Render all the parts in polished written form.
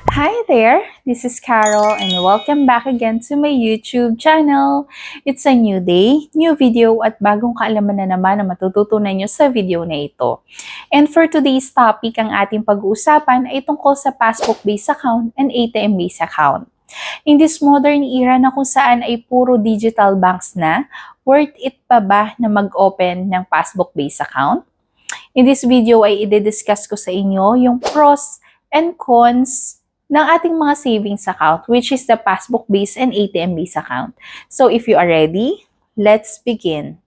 Hi there, this is Carol and welcome back again to my YouTube channel. It's a new day, new video at bagong kaalaman na naman na matututunan nyo sa video na ito. And for today's topic, ang ating pag-uusapan ay tungkol sa passbook-based account and ATM-based account. In this modern era na kung saan ay puro digital banks na, worth it pa ba na mag-open ng passbook-based account? In this video ay i-discuss ko sa inyo yung pros and cons ng ating mga savings account, which is the passbook-based and ATM-based account. So if you are ready, let's begin.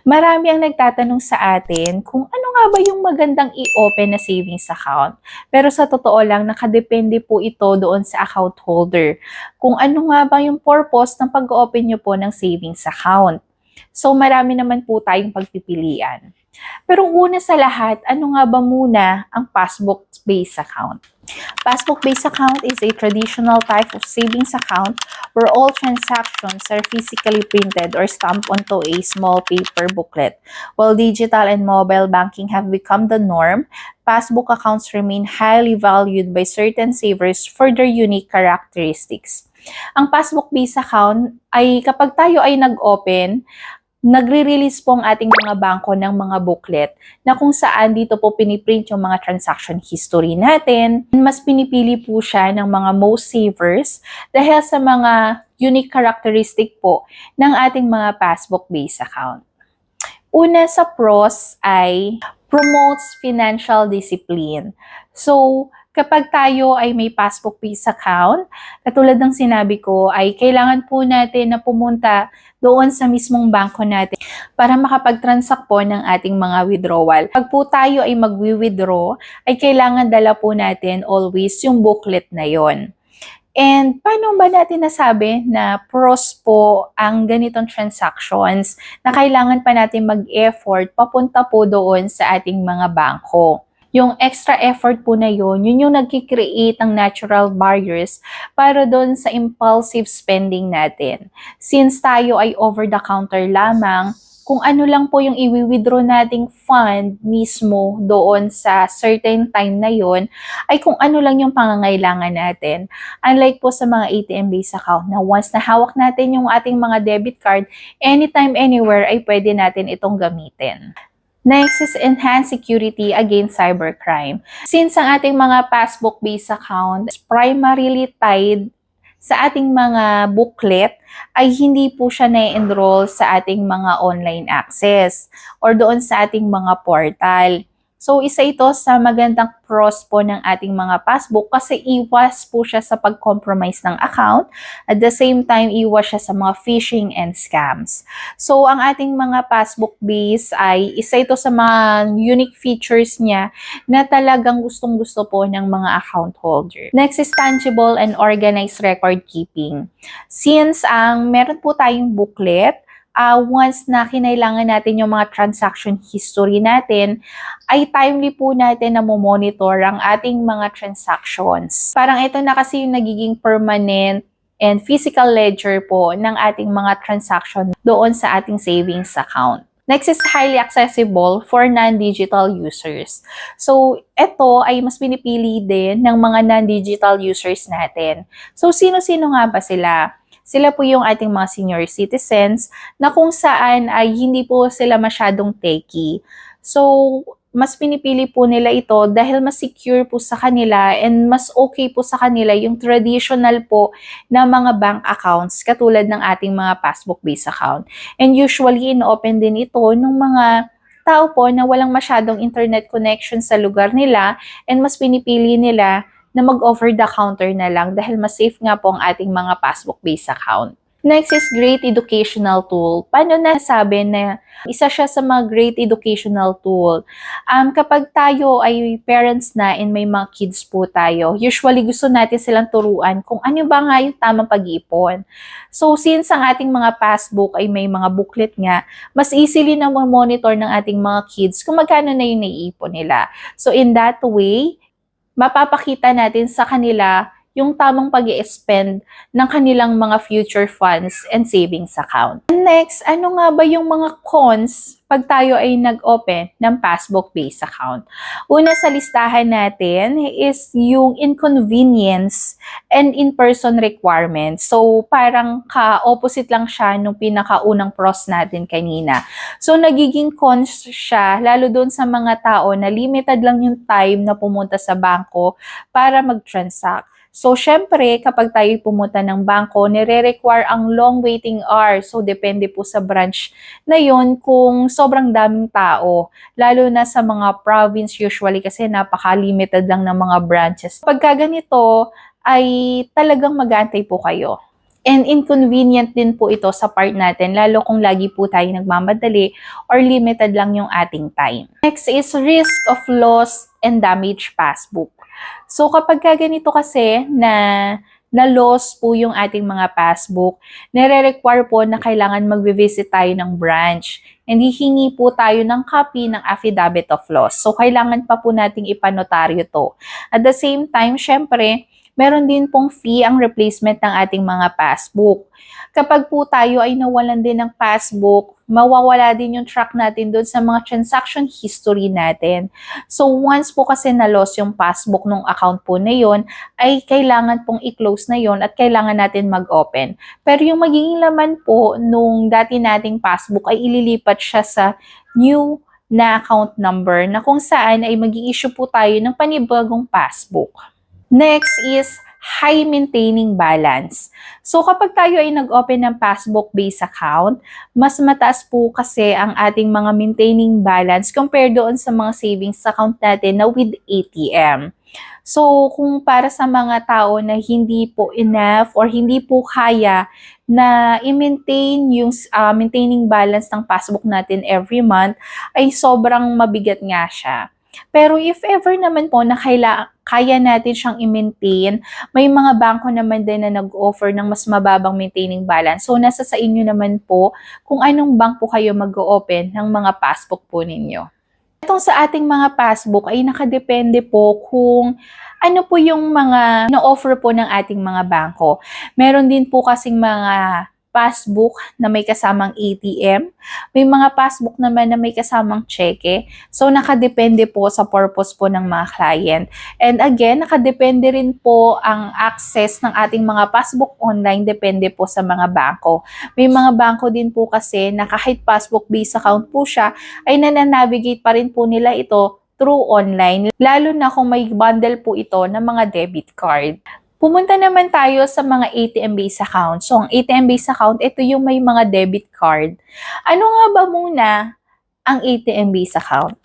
Marami ang nagtatanong sa atin kung ano nga ba yung magandang i-open na savings account. Pero sa totoo lang, nakadepende po ito doon sa account holder. Kung ano nga ba yung purpose ng pag-open nyo po ng savings account. So marami naman po tayong pagpipilian. Pero una sa lahat, ano nga ba muna ang passbook-based account? Passbook-based account is a traditional type of savings account where all transactions are physically printed or stamped onto a small paper booklet. While digital and mobile banking have become the norm, passbook accounts remain highly valued by certain savers for their unique characteristics. Ang passbook-based account ay kapag tayo ay nag-open, nagre-release po ang ating mga bangko ng mga booklet na kung saan dito po piniprint yung mga transaction history natin. Mas pinipili po siya ng mga most savers dahil sa mga unique characteristic po ng ating mga passbook-based account. Una sa pros ay promotes financial discipline. So, kapag tayo ay may passbook-based account, katulad ng sinabi ko, ay kailangan po natin na pumunta doon sa mismong bangko natin para makapag-transact po ng ating mga withdrawal. Pag po tayo ay mag-withdraw, ay kailangan dala po natin always yung booklet na yon. And paano ba natin nasabi na pros po ang ganitong transactions na kailangan pa natin mag-effort papunta po doon sa ating mga bangko? Yung extra effort po na yun yung nagkikreate ng natural barriers para doon sa impulsive spending natin. Since tayo ay over-the-counter lamang, kung ano lang po yung i-withdraw nating fund mismo doon sa certain time na yon ay kung ano lang yung pangangailangan natin. Unlike po sa mga ATM-based account na once na hawak natin yung ating mga debit card, anytime, anywhere ay pwede natin itong gamitin. Next is enhanced security against cybercrime. Since ang ating mga passbook-based account is primarily tied sa ating mga booklet, ay hindi po siya na-enroll sa ating mga online access or doon sa ating mga portal. So, isa ito sa magandang pros po ng ating mga passbook kasi iwas po siya sa pag-compromise ng account. At the same time, iwas siya sa mga phishing and scams. So, ang ating mga passbook base ay isa ito sa mga unique features niya na talagang gustong-gusto po ng mga account holder. Next is tangible and organized record keeping. Since meron po tayong booklet, once na kinailangan natin yung mga transaction history natin, ay timely po natin na monitor ang ating mga transactions. Parang ito na kasi yung nagiging permanent and physical ledger po ng ating mga transaction doon sa ating savings account. Next is highly accessible for non-digital users. So, ito ay mas pinipili din ng mga non-digital users natin. So, sino-sino nga ba sila? Sila po yung ating mga senior citizens na kung saan ay hindi po sila masyadong techy. So, mas pinipili po nila ito dahil mas secure po sa kanila and mas okay po sa kanila yung traditional po na mga bank accounts katulad ng ating mga passbook-based account. And usually, in-open din ito ng mga tao po na walang masyadong internet connection sa lugar nila and mas pinipili nila na mag-over-the-counter na lang dahil mas safe nga po ang ating mga passbook-based account. Next is great educational tool. Paano nasabi na isa siya sa mga great educational tool? Kapag tayo ay parents na and may mga kids po tayo, usually gusto natin silang turuan kung ano ba nga yung tamang pag-iipon. So since ang ating mga passbook ay may mga booklet nga, mas easily na monitor ng ating mga kids kung magkano na yung naiipon nila. So in that way, mapapakita natin sa kanila yung tamang pag-i-spend ng kanilang mga future funds and savings account. And next, ano nga ba yung mga cons pag tayo ay nag-open ng passbook-based account? Una sa listahan natin is yung inconvenience and in-person requirements. So, parang ka-opposite lang siya nung pinakaunang pros natin kanina. So, nagiging cons siya, lalo doon sa mga tao na limited lang yung time na pumunta sa bangko para mag-transact. So, syempre, kapag tayo pumunta ng bangko, nire-require ang long waiting hours. So, depende po sa branch na yon kung sobrang daming tao. Lalo na sa mga province usually kasi napaka-limited lang ng mga branches. Pagka ganito, ay talagang mag-aantay po kayo. And inconvenient din po ito sa part natin, lalo kung lagi po tayo nagmamadali or limited lang yung ating time. Next is risk of loss and damage passbook. So kapag ganito kasi na-loss po yung ating mga passbook, nire-require po na kailangan mag-visit tayo ng branch. And hihingi po tayo ng copy ng affidavit of loss. So kailangan pa po nating ipanotaryo to. At the same time, syempre, meron din pong fee ang replacement ng ating mga passbook. Kapag po tayo ay nawalan din ng passbook, mawawala din yung track natin doon sa mga transaction history natin. So once po kasi na-loss yung passbook ng account po na yon, ay kailangan pong i-close na yon at kailangan natin mag-open. Pero yung magiging laman po nung dati nating passbook ay ililipat siya sa new na account number na kung saan ay mag-i-issue po tayo ng panibagong passbook. Next is high maintaining balance. So kapag tayo ay nag-open ng passbook-based account, mas mataas po kasi ang ating mga maintaining balance compared doon sa mga savings account natin na with ATM. So kung para sa mga tao na hindi po enough or hindi po kaya na i-maintain yung maintaining balance ng passbook natin every month, ay sobrang mabigat nga siya. Pero if ever naman po na kaya natin siyang i-maintain, may mga bangko naman din na nag-offer ng mas mababang maintaining balance. So, nasa sa inyo naman po kung anong bank po kayo mag-open ng mga passbook po ninyo. Itong sa ating mga passbook ay nakadepende po kung ano po yung mga na-offer po ng ating mga bangko. Meron din po kasing mga passbook na may kasamang ATM. May mga passbook naman na may kasamang cheque. So, nakadepende po sa purpose po ng mga client. And again, nakadepende rin po ang access ng ating mga passbook online, depende po sa mga bangko. May mga bangko din po kasi na kahit passbook-based account po siya, ay nananavigate pa rin po nila ito through online, lalo na kung may bundle po ito ng mga debit card. Pumunta naman tayo sa mga ATM-based account. So, ang ATM-based account, ito yung may mga debit card. Ano nga ba muna ang ATM-based account?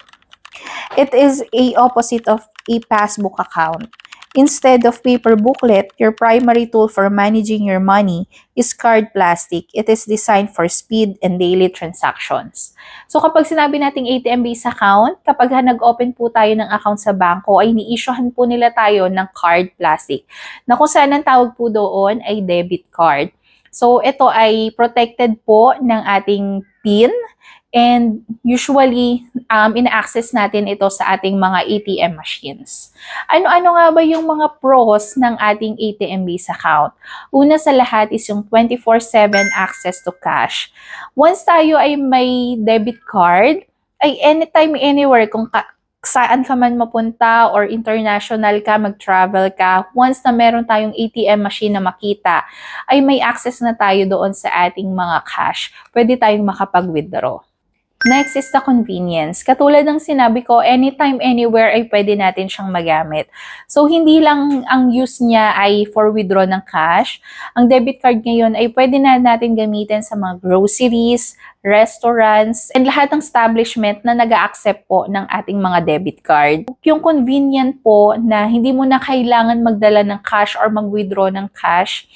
It is a opposite of a passbook account. Instead of paper booklet, your primary tool for managing your money is card plastic. It is designed for speed and daily transactions. So kapag sinabi nating ATM-based account, kapag nag-open po tayo ng account sa bangko, ay ni-issuehan po nila tayo ng card plastic, na kung saan ang tawag po doon ay debit card. So ito ay protected po ng ating PIN, and usually, ina-access natin ito sa ating mga ATM machines. Ano-ano nga ba yung mga pros ng ating ATM-based account? Una sa lahat is yung 24/7 access to cash. Once tayo ay may debit card, ay anytime, anywhere, kung saan ka man mapunta or international ka, mag-travel ka, once na meron tayong ATM machine na makita, ay may access na tayo doon sa ating mga cash. Pwede tayong makapag-withdraw. Next is the convenience. Katulad ng sinabi ko, anytime, anywhere ay pwede natin siyang magamit. So, hindi lang ang use niya ay for withdraw ng cash. Ang debit card ngayon ay pwede na natin gamitin sa mga groceries, restaurants, and lahat ng establishment na nag-a-accept po ng ating mga debit card. Yung convenient po na hindi mo na kailangan magdala ng cash or mag-withdraw ng cash,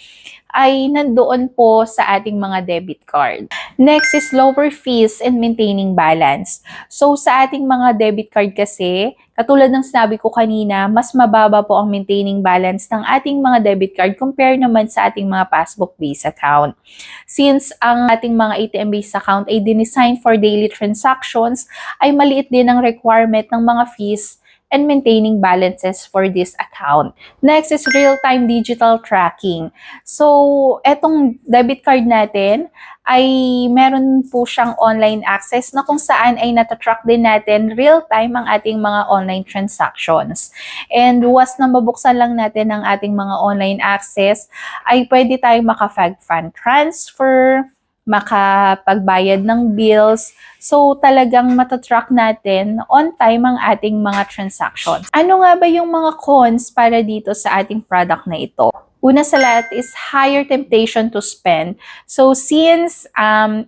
ay nandoon po sa ating mga debit card. Next is lower fees and maintaining balance. So sa ating mga debit card kasi, katulad ng sinabi ko kanina, mas mababa po ang maintaining balance ng ating mga debit card compare naman sa ating mga passbook-based account. Since ang ating mga ATM-based account ay dinesign for daily transactions, ay maliit din ang requirement ng mga fees and maintaining balances for this account. Next is real-time digital tracking. So, etong debit card natin ay meron po siyang online access na kung saan ay natatrack din natin real-time ang ating mga online transactions. And once na mabuksan lang natin ang ating mga online access, ay pwede tayong maka-fund transfer, makapagbayad ng bills. So, talagang matatrack natin on time ang ating mga transactions. Ano nga ba yung mga cons para dito sa ating product na ito? Una sa lahat is higher temptation to spend. So, since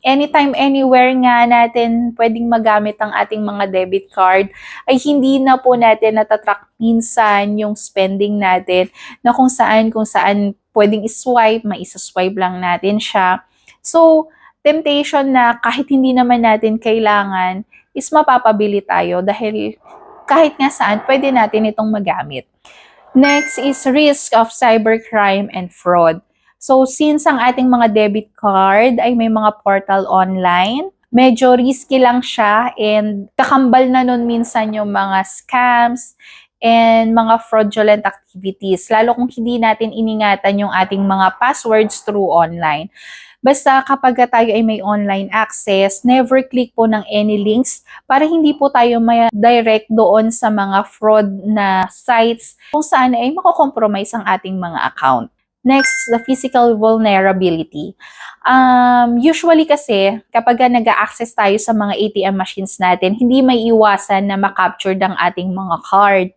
anytime, anywhere nga natin pwedeng magamit ang ating mga debit card, ay hindi na po natin natatrack minsan yung spending natin na kung saan pwedeng iswipe, maisa-swipe lang natin siya. So, temptation na kahit hindi naman natin kailangan is mapapabili tayo dahil kahit nga saan pwede natin itong magamit. Next is risk of cybercrime and fraud. So, since ang ating mga debit card ay may mga portal online, medyo risky lang siya and kakambal na nun minsan yung mga scams and mga fraudulent activities, lalo kung hindi natin iningatan yung ating mga passwords through online. Basta kapag tayo ay may online access, never click po ng any links para hindi po tayo may direct doon sa mga fraud na sites kung saan ay mako-compromise ang ating mga account. Next, the physical vulnerability. Usually kasi, kapag nag-access tayo sa mga ATM machines natin, hindi may iwasan na makapture ang ating mga card.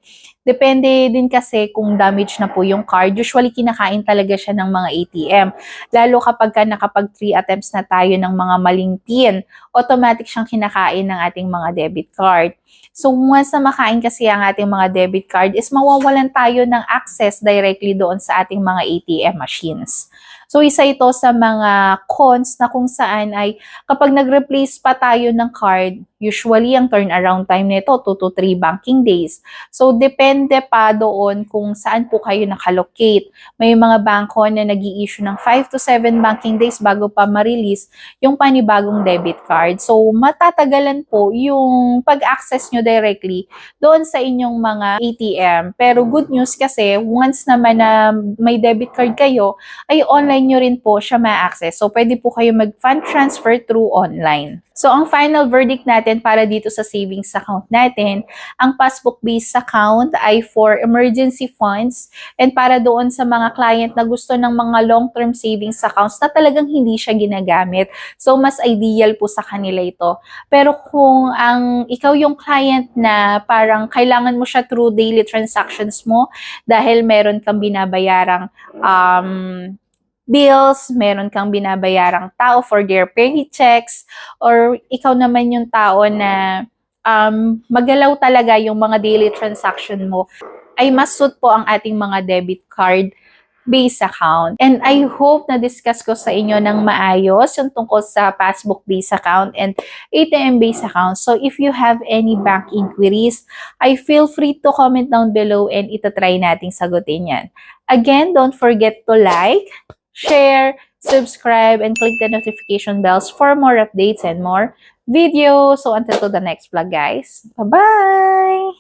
Depende din kasi kung damage na po yung card. Usually, kinakain talaga siya ng mga ATM. Lalo kapag nakapag 3 attempts na tayo ng mga maling PIN, automatic siyang kinakain ng ating mga debit card. So, once na makain kasi ang ating mga debit card is mawawalan tayo ng access directly doon sa ating mga ATM machines. So, isa ito sa mga cons na kung saan ay kapag nag-replace pa tayo ng card, usually ang turnaround time nito 2 to 3 banking days. So, depende pa doon kung saan po kayo nakalocate. May mga bangko na nag-i-issue ng 5 to 7 banking days bago pa ma-release yung panibagong debit card. So, matatagalan po yung pag-access nyo directly doon sa inyong mga ATM. Pero good news kasi, once naman na may debit card kayo, ay online nyo rin po siya ma-access. So, pwede po kayo mag-fund transfer through online. So, ang final verdict natin para dito sa savings account natin, ang passbook-based account ay for emergency funds and para doon sa mga client na gusto ng mga long-term savings accounts na talagang hindi siya ginagamit. So, mas ideal po sa kanila ito. Pero kung ikaw yung client na parang kailangan mo siya through daily transactions mo dahil meron kang binabayarang bills, meron kang binabayarang tao for their paychecks, or ikaw naman yung tao na magalaw talaga yung mga daily transaction mo, ay mas suit po ang ating mga debit card base account. And I hope na discuss ko sa inyo ng maayos yung tungkol sa passbook base account and ATM base account. So if you have any bank inquiries, I feel free to comment down below and itatry nating sagutin yan. Again, don't forget to like, share, subscribe, and click the notification bells for more updates and more videos. So until to the next vlog, guys. Bye-bye!